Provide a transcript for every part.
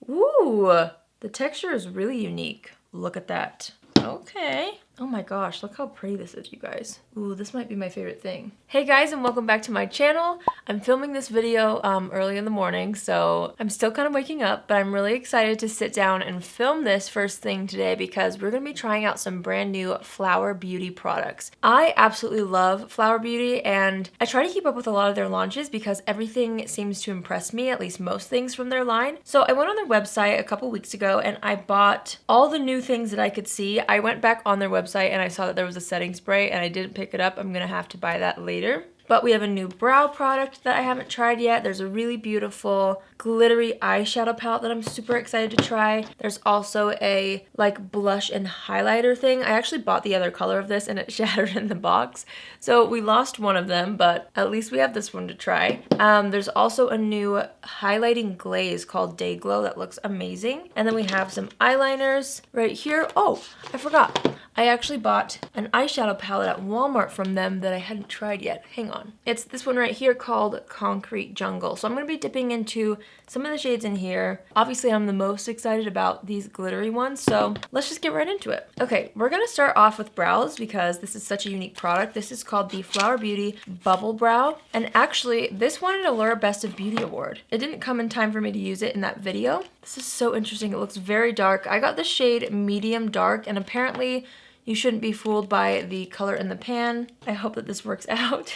Ooh, the texture is really unique. Look at that. Okay. Oh my gosh, look how pretty this is, you guys. Ooh, this might be my favorite thing. Hey guys, and welcome back to my channel. I'm filming this video early in the morning, so I'm still kind of waking up, but I'm really excited to sit down and film this first thing today because we're gonna be trying out some brand new Flower Beauty products. I absolutely love Flower Beauty, and I try to keep up with a lot of their launches because everything seems to impress me, at least most things from their line. So I went on their website a couple weeks ago and I bought all the new things that I could see. I went back on their website and I saw that there was a setting spray and I didn't pick it up. I'm gonna have to buy that later. But we have a new brow product that I haven't tried yet. There's a really beautiful glittery eyeshadow palette that I'm super excited to try. There's also a like blush and highlighter thing. I actually bought the other color of this and it shattered in the box. So we lost one of them, but at least we have this one to try. There's also a new highlighting glaze called Day Glow that looks amazing. And then we have some eyeliners right here. Oh, I forgot. I actually bought an eyeshadow palette at Walmart from them that I hadn't tried yet. Hang on. It's this one right here called Concrete Jungle. So I'm going to be dipping into some of the shades in here. Obviously, I'm the most excited about these glittery ones, so let's just get right into it. Okay, we're going to start off with brows because this is such a unique product. This is called the Flower Beauty Bubble Brow, and actually, this won an Allure Best of Beauty Award. It didn't come in time for me to use it in that video. This is so interesting. It looks very dark. I got the shade medium dark, and apparently you shouldn't be fooled by the color in the pan. I hope that this works out.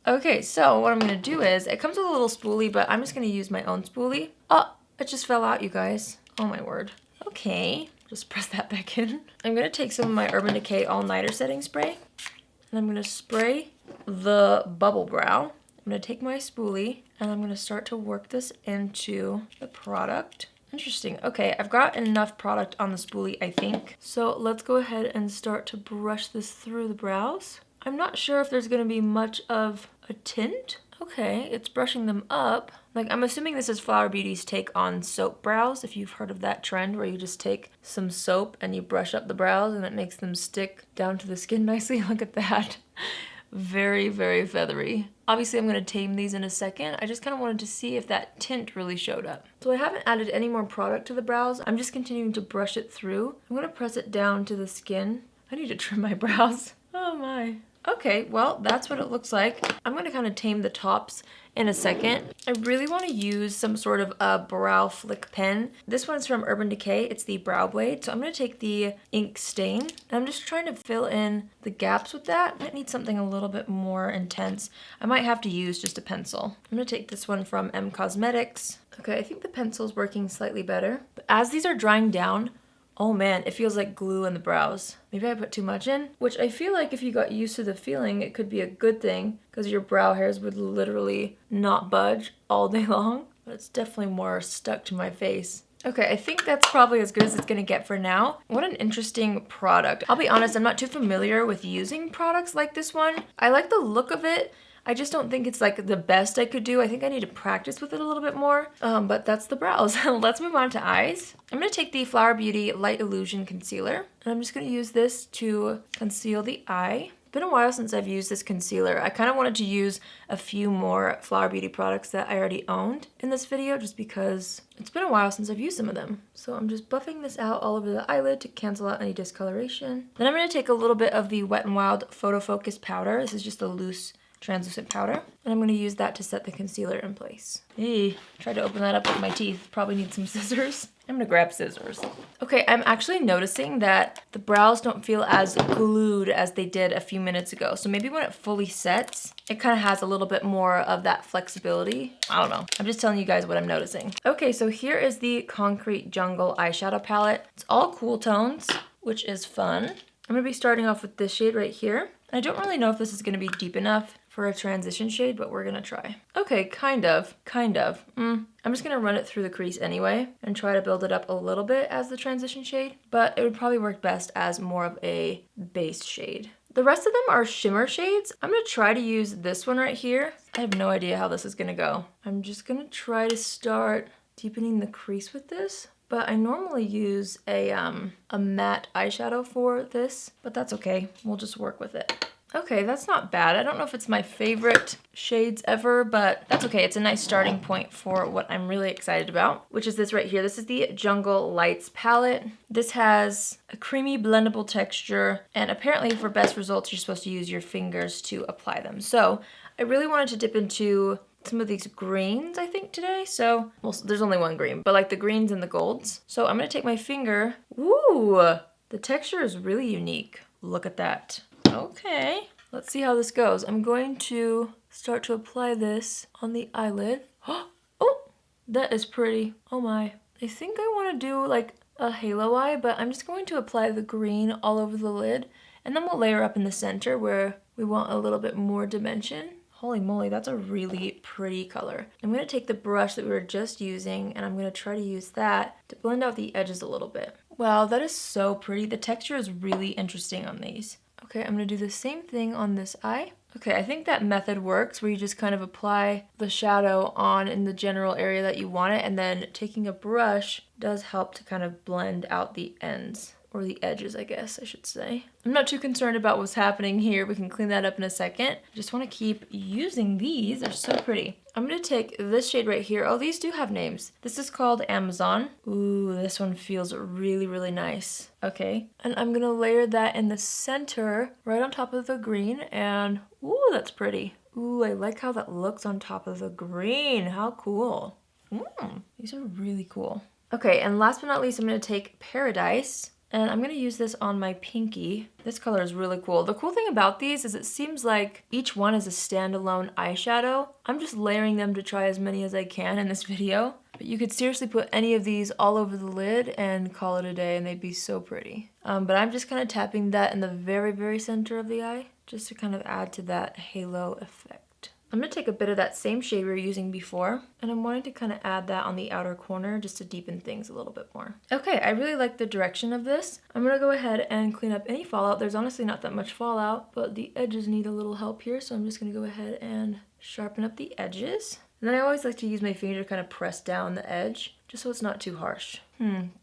Okay, so what I'm gonna do is, it comes with a little spoolie, but I'm just gonna use my own spoolie. Oh, it just fell out, you guys. Oh my word. Okay, just press that back in. I'm gonna take some of my Urban Decay All Nighter setting spray, and I'm gonna spray the bubble brow. I'm gonna take my spoolie, and I'm gonna start to work this into the product. Interesting. Okay, I've got enough product on the spoolie, I think. So let's go ahead and start to brush this through the brows. I'm not sure if there's gonna be much of a tint. Okay, it's brushing them up. Like, I'm assuming this is Flower Beauty's take on soap brows, if you've heard of that trend where you just take some soap and you brush up the brows and it makes them stick down to the skin nicely. Look at that. Very, very feathery. Obviously, I'm going to tame these in a second. I just kind of wanted to see if that tint really showed up. So I haven't added any more product to the brows. I'm just continuing to brush it through. I'm going to press it down to the skin. I need to trim my brows. Oh my. Okay, well, that's what it looks like. I'm going to kind of tame the tops in a second. I really want to use some sort of a brow flick pen. This one's from Urban Decay. It's the Brow Blade. So I'm going to take the ink stain, and I'm just trying to fill in the gaps with that. I might need something a little bit more intense. I might have to use just a pencil. I'm going to take this one from M Cosmetics. Okay, I think the pencil's working slightly better. But as these are drying down, oh man, it feels like glue in the brows. Maybe I put too much in, which I feel like if you got used to the feeling, it could be a good thing because your brow hairs would literally not budge all day long. But it's definitely more stuck to my face. Okay, I think that's probably as good as it's gonna get for now. What an interesting product. I'll be honest, I'm not too familiar with using products like this one. I like the look of it. I just don't think it's like the best I could do. I think I need to practice with it a little bit more, but that's the brows. Let's move on to eyes. I'm gonna take the Flower Beauty Light Illusion Concealer, and I'm just gonna use this to conceal the eye. It's been a while since I've used this concealer. I kind of wanted to use a few more Flower Beauty products that I already owned in this video just because it's been a while since I've used some of them. So I'm just buffing this out all over the eyelid to cancel out any discoloration. Then I'm gonna take a little bit of the Wet n Wild Photo Focus powder. This is just a loose translucent powder, and I'm going to use that to set the concealer in place. Hey, tried to open that up with my teeth. Probably need some scissors. I'm going to grab scissors. Okay, I'm actually noticing that the brows don't feel as glued as they did a few minutes ago. So maybe when it fully sets, it kind of has a little bit more of that flexibility. I don't know. I'm just telling you guys what I'm noticing. Okay, so here is the Concrete Jungle eyeshadow palette. It's all cool tones, which is fun. I'm going to be starting off with this shade right here. I don't really know if this is going to be deep enough for a transition shade, but we're gonna try. Okay, kind of. I'm just gonna run it through the crease anyway and try to build it up a little bit as the transition shade, but it would probably work best as more of a base shade. The rest of them are shimmer shades. I'm gonna try to use this one right here. I have no idea how this is gonna go. I'm just gonna try to start deepening the crease with this. But I normally use a matte eyeshadow for this, but that's okay. We'll just work with it. Okay, that's not bad. I don't know if it's my favorite shades ever, but that's okay. It's a nice starting point for what I'm really excited about, which is this right here. This is the Jungle Lights palette. This has a creamy blendable texture, and apparently for best results, you're supposed to use your fingers to apply them. So I really wanted to dip into some of these greens, I think, today. So, well, there's only one green, but like the greens and the golds. So I'm gonna take my finger. Ooh, the texture is really unique. Look at that. Okay, let's see how this goes. I'm going to start to apply this on the eyelid. Oh, that is pretty. Oh my. I think I want to do like a halo eye, but I'm just going to apply the green all over the lid, and then we'll layer up in the center where we want a little bit more dimension. Holy moly, that's a really pretty color. I'm going to take the brush that we were just using, and I'm going to try to use that to blend out the edges a little bit. Wow, that is so pretty. The texture is really interesting on these. Okay, I'm gonna do the same thing on this eye. Okay, I think that method works where you just kind of apply the shadow on in the general area that you want it, and then taking a brush does help to kind of blend out the ends. Or the edges, I guess I should say. I'm not too concerned about what's happening here. We can clean that up in a second. I just want to keep using these. They're so pretty. I'm going to take this shade right here. Oh, these do have names. This is called Amazon. Ooh, this one feels really, really nice. Okay, and I'm going to layer that in the center, right on top of the green, and ooh, that's pretty. Ooh, I like how that looks on top of the green. How cool. These are really cool. Okay, and last but not least, I'm going to take Paradise. And I'm going to use this on my pinky. This color is really cool. The cool thing about these is it seems like each one is a standalone eyeshadow. I'm just layering them to try as many as I can in this video. But you could seriously put any of these all over the lid and call it a day, and they'd be so pretty. But I'm just kind of tapping that in the very, very center of the eye, just to kind of add to that halo effect. I'm going to take a bit of that same shade we were using before, and I'm wanting to kind of add that on the outer corner just to deepen things a little bit more. Okay, I really like the direction of this. I'm going to go ahead and clean up any fallout. There's honestly not that much fallout, but the edges need a little help here, so I'm just going to go ahead and sharpen up the edges. And then I always like to use my finger to kind of press down the edge, just so it's not too harsh.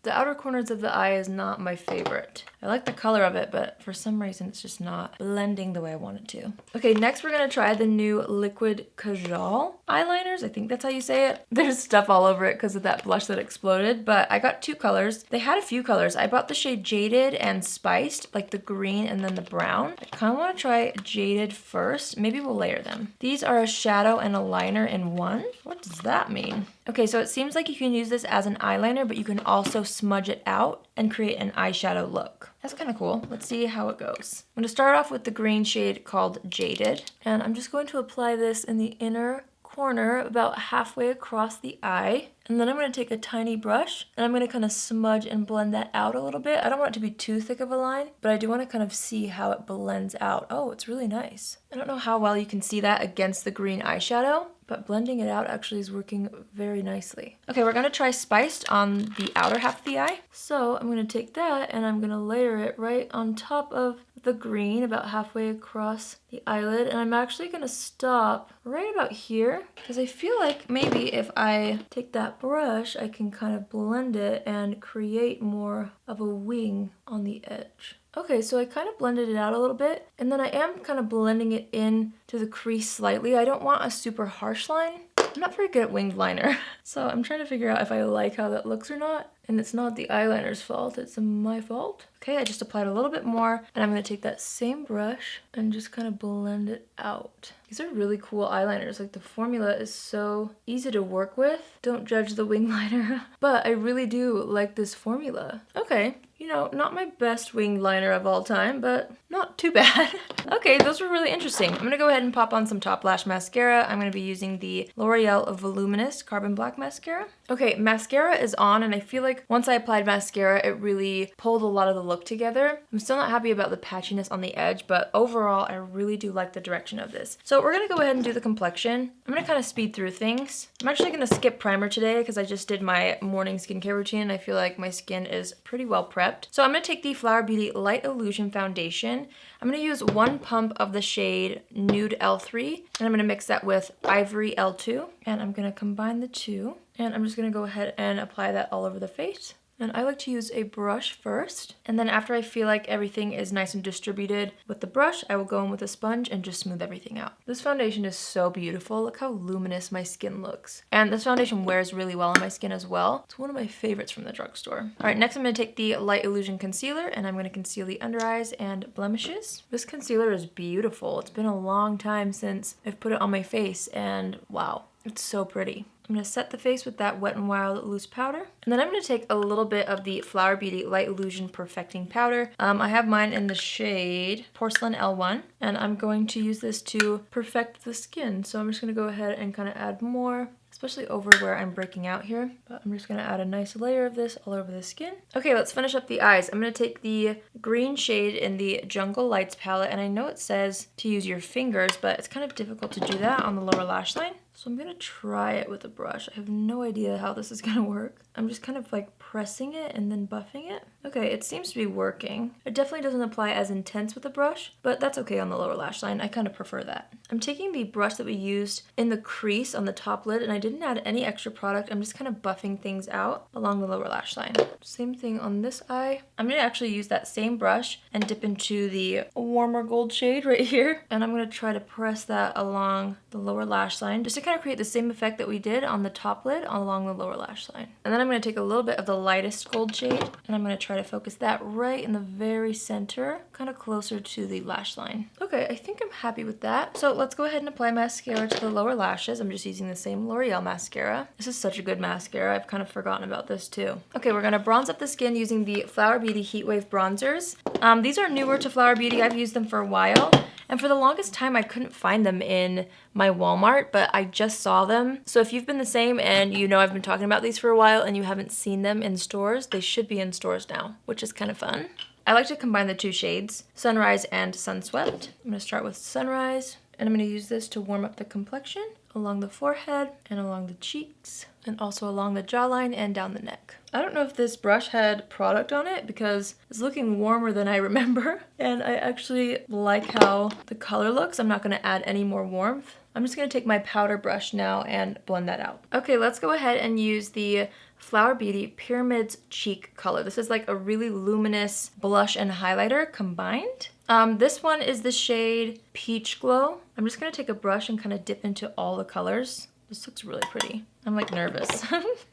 The outer corners of the eye is not my favorite. I like the color of it, but for some reason it's just not blending the way I want it to. Okay, next we're gonna try the new Liquid Kajal eyeliners. I think that's how you say it. There's stuff all over it because of that blush that exploded, but I got two colors. They had a few colors. I bought the shade Jaded and Spiced, like the green and then the brown. I kind of want to try Jaded first. Maybe we'll layer them. These are a shadow and a liner in one. What does that mean? Okay, so it seems like you can use this as an eyeliner, but you can also smudge it out and create an eyeshadow look. That's kind of cool. Let's see how it goes. I'm going to start off with the green shade called Jaded, and I'm just going to apply this in the inner corner about halfway across the eye. And then I'm going to take a tiny brush and I'm going to kind of smudge and blend that out a little bit. I don't want it to be too thick of a line, but I do want to kind of see how it blends out. Oh, it's really nice. I don't know how well you can see that against the green eyeshadow, but blending it out actually is working very nicely. Okay, we're going to try Spiced on the outer half of the eye. So I'm going to take that and I'm going to layer it right on top of the green about halfway across the eyelid. And I'm actually going to stop right about here because I feel like maybe if I take that brush, I can kind of blend it and create more of a wing on the edge. Okay, so I kind of blended it out a little bit, and then I am kind of blending it in to the crease slightly. I don't want a super harsh line. I'm not very good at winged liner, so I'm trying to figure out if I like how that looks or not. And it's not the eyeliner's fault, it's my fault. Okay, I just applied a little bit more, and I'm going to take that same brush and just kind of blend it out. These are really cool eyeliners. Like, the formula is so easy to work with. Don't judge the wing liner, but I really do like this formula. Okay, you know, not my best winged liner of all time, but not too bad. Okay, those were really interesting. I'm gonna go ahead and pop on some Top Lash mascara. I'm gonna be using the L'Oreal Voluminous Carbon Black Mascara. Okay, mascara is on, and I feel like once I applied mascara, it really pulled a lot of the look together. I'm still not happy about the patchiness on the edge, but overall, I really do like the direction of this. So we're gonna go ahead and do the complexion. I'm gonna kind of speed through things. I'm actually gonna skip primer today because I just did my morning skincare routine, and I feel like my skin is pretty well prepped. So I'm gonna take the Flower Beauty Light Illusion Foundation. I'm gonna use one pump of the shade Nude L3, and I'm gonna mix that with Ivory L2, and I'm gonna combine the two. And I'm just gonna go ahead and apply that all over the face. And I like to use a brush first, and then after I feel like everything is nice and distributed with the brush, I will go in with a sponge and just smooth everything out. This foundation is so beautiful. Look how luminous my skin looks. And this foundation wears really well on my skin as well. It's one of my favorites from the drugstore. All right, next I'm gonna take the Light Illusion Concealer and I'm gonna conceal the under eyes and blemishes. This concealer is beautiful. It's been a long time since I've put it on my face and wow, it's so pretty. I'm going to set the face with that Wet n Wild loose powder. And then I'm going to take a little bit of the Flower Beauty Light Illusion Perfecting Powder. I have mine in the shade Porcelain L1. And I'm going to use this to perfect the skin. So I'm just going to go ahead and kind of add more, especially over where I'm breaking out here. But I'm just going to add a nice layer of this all over the skin. Okay, let's finish up the eyes. I'm going to take the green shade in the Jungle Lights palette. And I know it says to use your fingers, but it's kind of difficult to do that on the lower lash line. So I'm gonna try it with a brush. I have no idea how this is gonna work. I'm just kind of like pressing it and then buffing it. Okay, it seems to be working. It definitely doesn't apply as intense with a brush, but that's okay on the lower lash line. I kind of prefer that. I'm taking the brush that we used in the crease on the top lid and I didn't add any extra product. I'm just kind of buffing things out along the lower lash line. Same thing on this eye. I'm gonna actually use that same brush and dip into the warmer gold shade right here. And I'm gonna try to press that along the lower lash line just to kind of create the same effect that we did on the top lid along the lower lash line. And then I'm going to take a little bit of the lightest gold shade and I'm going to try to focus that right in the very center, kind of closer to the lash line. Okay, I think I'm happy with that. So let's go ahead and apply mascara to the lower lashes. I'm just using the same L'Oreal mascara. This is such a good mascara. I've kind of forgotten about this too. Okay, we're going to bronze up the skin using the Flower Beauty Heatwave bronzers. These are newer to Flower Beauty. I've used them for a while. And for the longest time, I couldn't find them in my Walmart, but I just saw them. So if you've been the same and you know I've been talking about these for a while and you haven't seen them in stores, they should be in stores now, which is kind of fun. I like to combine the two shades, Sunrise and Sunswept. I'm gonna start with Sunrise, and I'm gonna use this to warm up the complexion along the forehead and along the cheeks, and also along the jawline and down the neck. I don't know if this brush had product on it because it's looking warmer than I remember. And I actually like how the color looks. I'm not gonna add any more warmth. I'm just gonna take my powder brush now and blend that out. Okay, let's go ahead and use the Flower Beauty Pyramids Cheek color. This is like a really luminous blush and highlighter combined. This one is the shade Peach Glow. I'm just gonna take a brush and kind of dip into all the colors. This looks really pretty. I'm like nervous.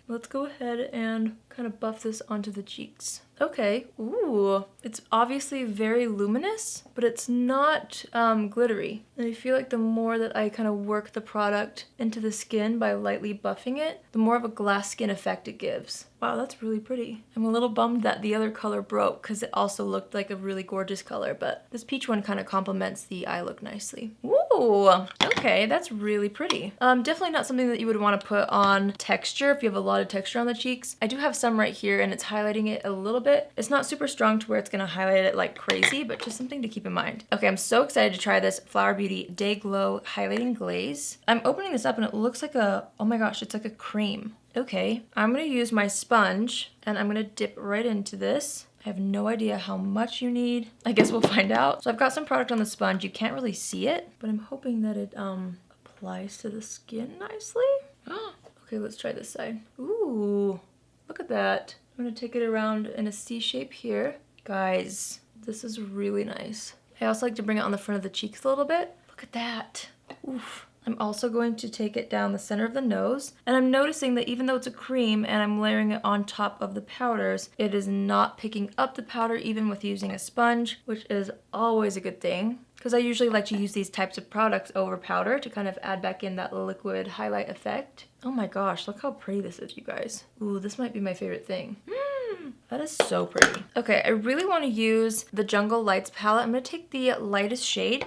Let's go ahead and kind of buff this onto the cheeks. Okay, ooh, it's obviously very luminous, but it's not glittery. And I feel like the more that I kind of work the product into the skin by lightly buffing it, the more of a glass skin effect it gives. Wow, that's really pretty. I'm a little bummed that the other color broke because it also looked like a really gorgeous color, but this peach one kind of complements the eye look nicely. Ooh, okay, that's really pretty. Definitely not something that you would want to put on texture if you have a lot of texture on the cheeks. I do have some right here and it's highlighting it a little bit. It's not super strong to where it's gonna highlight it like crazy, but just something to keep in mind. Okay, I'm so excited to try this Flower Beauty Day Glow Highlighting Glaze. I'm opening this up and it looks like a, oh my gosh, it's like a cream. Okay, I'm gonna use my sponge and I'm gonna dip right into this. I have no idea how much you need. I guess we'll find out. So I've got some product on the sponge. You can't really see it, but I'm hoping that it applies to the skin nicely. Okay, let's try this side. Ooh, look at that. I'm gonna take it around in a C shape here. Guys, this is really nice. I also like to bring it on the front of the cheeks a little bit. Look at that. Oof. I'm also going to take it down the center of the nose. And I'm noticing that even though it's a cream and I'm layering it on top of the powders, it is not picking up the powder even with using a sponge, which is always a good thing. Because I usually like to use these types of products over powder to kind of add back in that liquid highlight effect. Oh my gosh, look how pretty this is, you guys. Ooh, this might be my favorite thing. That is so pretty. Okay, I really want to use the Jungle Lights palette. I'm going to take the lightest shade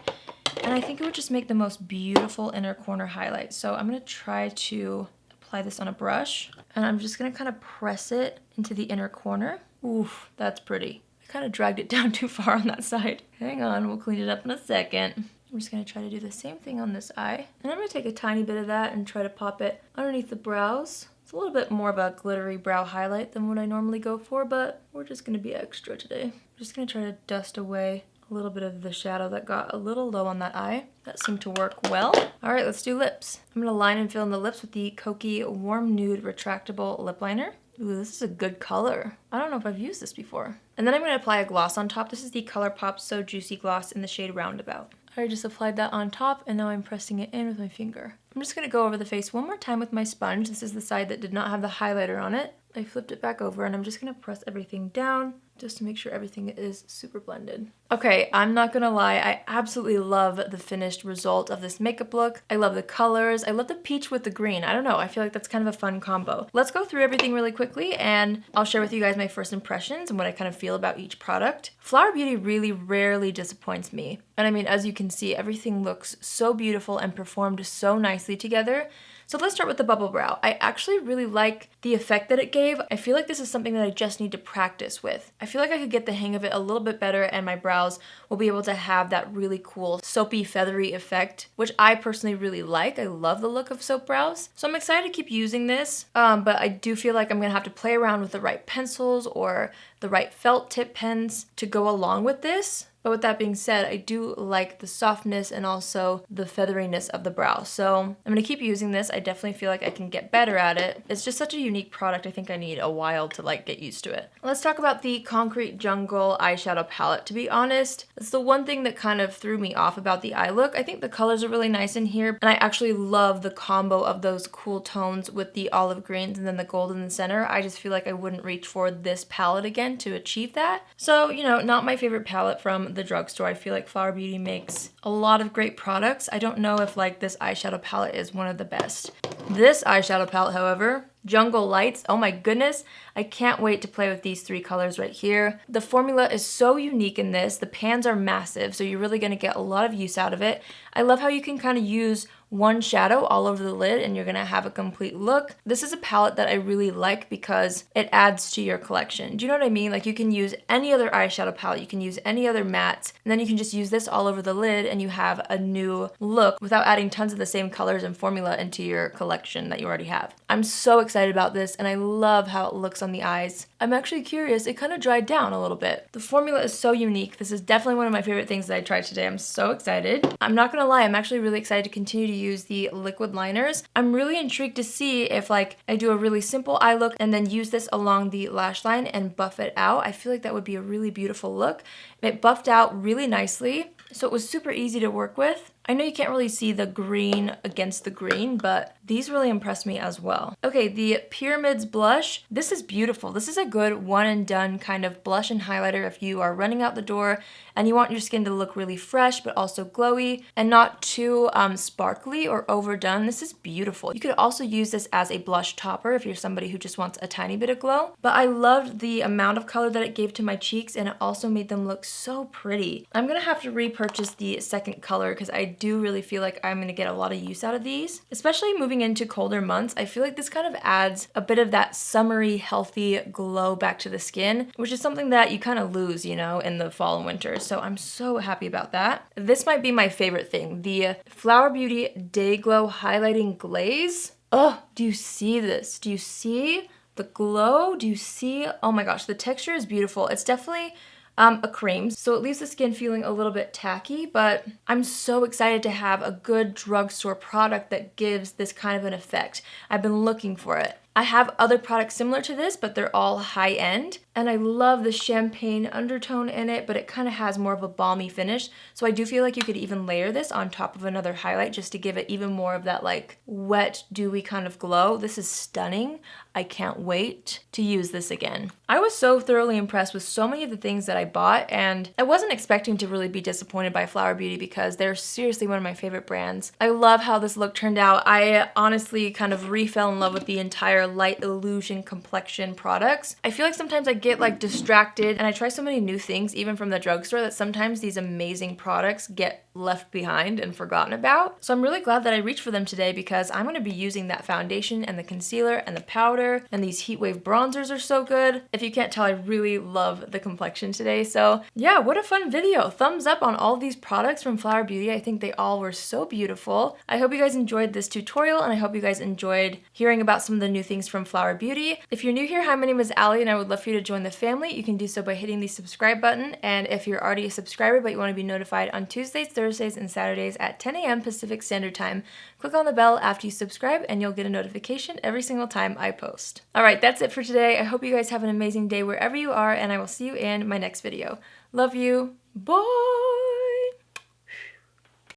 and I think it would just make the most beautiful inner corner highlight. So I'm going to try to apply this on a brush and I'm just going to kind of press it into the inner corner. Oof, that's pretty. I kind of dragged it down too far on that side. Hang on, we'll clean it up in a second. I'm just going to try to do the same thing on this eye. And I'm going to take a tiny bit of that and try to pop it underneath the brows. It's a little bit more of a glittery brow highlight than what I normally go for, but we're just going to be extra today. I'm just going to try to dust away a little bit of the shadow that got a little low on that eye. That seemed to work well. All right, let's do lips. I'm going to line and fill in the lips with the Kokie Warm Nude Retractable Lip Liner. Ooh, this is a good color. I don't know if I've used this before. And then I'm going to apply a gloss on top. This is the ColourPop So Juicy Gloss in the shade Roundabout. I just applied that on top and now I'm pressing it in with my finger. I'm just going to go over the face one more time with my sponge. This is the side that did not have the highlighter on it. I flipped it back over and I'm just going to press everything down just to make sure everything is super blended. Okay, I'm not gonna lie, I absolutely love the finished result of this makeup look. I love the colors. I love the peach with the green. I don't know, I feel like that's kind of a fun combo. Let's go through everything really quickly and I'll share with you guys my first impressions and what I kind of feel about each product. Flower Beauty really rarely disappoints me. And I mean, as you can see, everything looks so beautiful and performed so nicely together. So let's start with the bubble brow. I actually really like the effect that it gave. I feel like this is something that I just need to practice with. I feel like I could get the hang of it a little bit better and my brows will be able to have that really cool soapy feathery effect, which I personally really like. I love the look of soap brows. So I'm excited to keep using this, but I do feel like I'm gonna have to play around with the right pencils or the right felt tip pens to go along with this. But with that being said, I do like the softness and also the featheriness of the brow. So I'm gonna keep using this. I definitely feel like I can get better at it. It's just such a unique product. I think I need a while to like get used to it. Let's talk about the Concrete Jungle eyeshadow palette. To be honest, it's the one thing that kind of threw me off about the eye look. I think the colors are really nice in here, and I actually love the combo of those cool tones with the olive greens and then the gold in the center. I just feel like I wouldn't reach for this palette again to achieve that. So, you know, not my favorite palette from the drugstore. I feel like Flower Beauty makes a lot of great products. I don't know if like this eyeshadow palette is one of the best. This eyeshadow palette, however, Jungle Lights, oh my goodness, I can't wait to play with these three colors right here. The formula is so unique in this. The pans are massive, so you're really gonna get a lot of use out of it. I love how you can kind of use one shadow all over the lid and you're gonna have a complete look. This is a palette that I really like because it adds to your collection. Do you know what I mean? Like you can use any other eyeshadow palette, you can use any other mattes, and then you can just use this all over the lid and you have a new look without adding tons of the same colors and formula into your collection that you already have. I'm so excited about this and I love how it looks on the eyes. I'm actually curious, it kind of dried down a little bit. The formula is so unique. This is definitely one of my favorite things that I tried today. I'm so excited. I'm not gonna lie, I'm actually really excited to continue to use the liquid liners. I'm really intrigued to see if like I do a really simple eye look and then use this along the lash line and buff it out. I feel like that would be a really beautiful look. It buffed out really nicely, so it was super easy to work with. I know you can't really see the green against the green, but these really impressed me as well. Okay, the Pyramids blush. This is beautiful. This is a good one and done kind of blush and highlighter if you are running out the door and you want your skin to look really fresh but also glowy and not too sparkly or overdone. This is beautiful. You could also use this as a blush topper if you're somebody who just wants a tiny bit of glow. But I loved the amount of color that it gave to my cheeks and it also made them look so pretty. I'm gonna have to repurchase the second color because I do really feel like I'm gonna get a lot of use out of these. Especially moving into colder months, I feel like this kind of adds a bit of that summery, healthy glow back to the skin, which is something that you kind of lose, you know, in the fall and winter. So I'm so happy about that. This might be my favorite thing, the Flower Beauty Day Glow Highlighting Glaze. Oh, do you see this? Do you see the glow? Do you see? Oh my gosh, the texture is beautiful. It's definitely a cream, so it leaves the skin feeling a little bit tacky, but I'm so excited to have a good drugstore product that gives this kind of an effect. I've been looking for it. I have other products similar to this, but they're all high end. And I love the champagne undertone in it, but it kind of has more of a balmy finish. So I do feel like you could even layer this on top of another highlight just to give it even more of that like wet, dewy kind of glow. This is stunning. I can't wait to use this again. I was so thoroughly impressed with so many of the things that I bought, and I wasn't expecting to really be disappointed by Flower Beauty because they're seriously one of my favorite brands. I love how this look turned out. I honestly kind of re-fell in love with the entire Light Illusion complexion products. I feel like sometimes I get like distracted and I try so many new things even from the drugstore that sometimes these amazing products get left behind and forgotten about. So I'm really glad that I reached for them today because I'm going to be using that foundation and the concealer and the powder, and these heat wave bronzers are so good. If you can't tell, I really love the complexion today. So yeah, what a fun video. Thumbs up on all these products from Flower Beauty. I think they all were so beautiful. I hope you guys enjoyed this tutorial and I hope you guys enjoyed hearing about some of the new things things from Flower Beauty. If you're new here, hi, my name is Allie and I would love for you to join the family. You can do so by hitting the subscribe button, and if you're already a subscriber but you want to be notified on Tuesdays, Thursdays, and Saturdays at 10 a.m. Pacific Standard Time, click on the bell after you subscribe and you'll get a notification every single time I post. Alright, that's it for today. I hope you guys have an amazing day wherever you are, and I will see you in my next video. Love you. Bye!